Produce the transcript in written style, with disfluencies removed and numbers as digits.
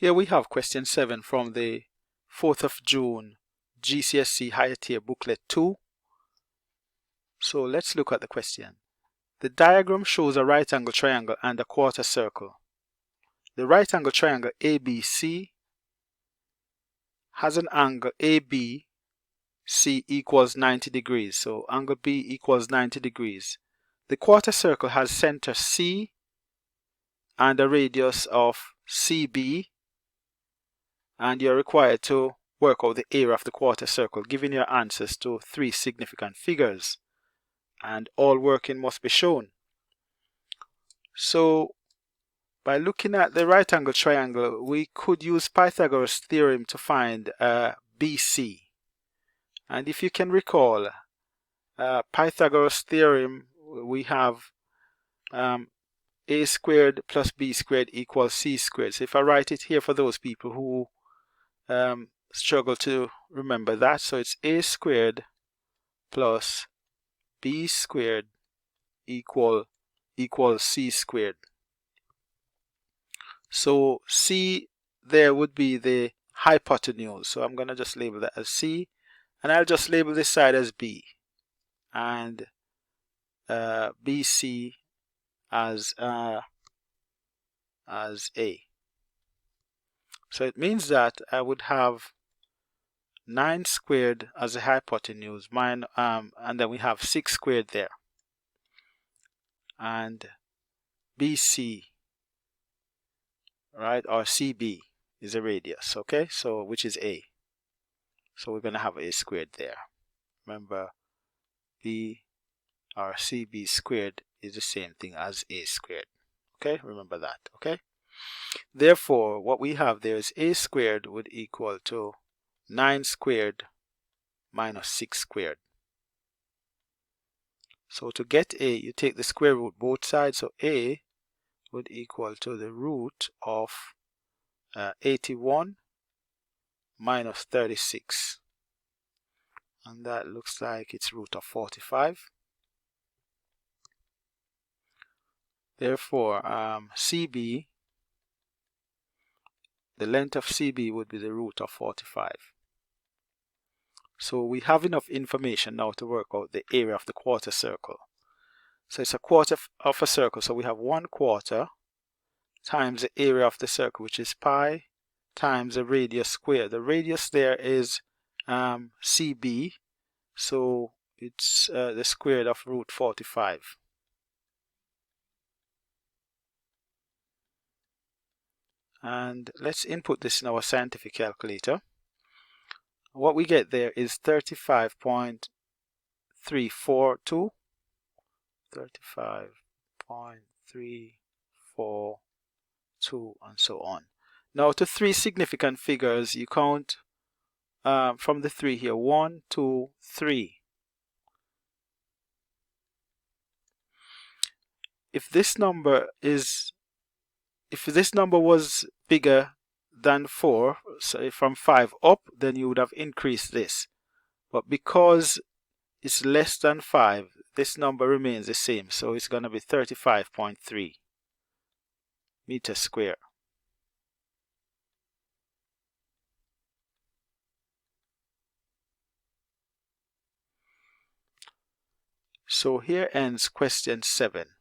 Here we have question 7 from the 4th of June GCSE Higher Tier Booklet 2. So let's look at the question. The diagram shows a right angle triangle and a quarter circle. The right angle triangle ABC has an angle ABC equals 90 degrees. So angle B equals 90 degrees. The quarter circle has center C and a radius of CB, and you're required to work out the area of the quarter circle, giving your answers to 3 significant figures, and all working must be shown. So by looking at the right angle triangle, we could use Pythagoras theorem to find BC. And if you can recall, Pythagoras theorem, we have a squared plus b squared equals c squared. So if I write it here for those people who struggle to remember that, so it's a squared plus b squared equals c squared. So c there would be the hypotenuse, so I'm going to just label that as c, and I'll just label this side as b, and bc as a. So it means that I would have 9 squared as a hypotenuse, and then we have 6 squared there, and BC, right, or CB is a radius, okay, so which is A. So we're going to have A squared there. Remember, B or CB squared is the same thing as A squared. Okay, remember that. Okay, therefore what we have there is A squared would equal to 9 squared minus 6 squared. So to get A, you take the square root both sides, so A would equal to the root of 81 minus 36, and that looks like it's root of 45. Therefore CB, the length of CB would be the root of 45. So we have enough information now to work out the area of the quarter circle. So it's a quarter of a circle, so we have 1/4 times the area of the circle, which is pi, times the radius squared. The radius there is CB, so it's the square of root 45. And let's input this in our scientific calculator. What we get there is 35.342, 35.342, and so on. Now to 3 significant figures, you count from the 3 here, 1, 2, 3. If this number was bigger than 4, so from 5 up, then you would have increased this. But because it's less than 5, this number remains the same, so it's going to be 35.3 meters square. So here ends question 7.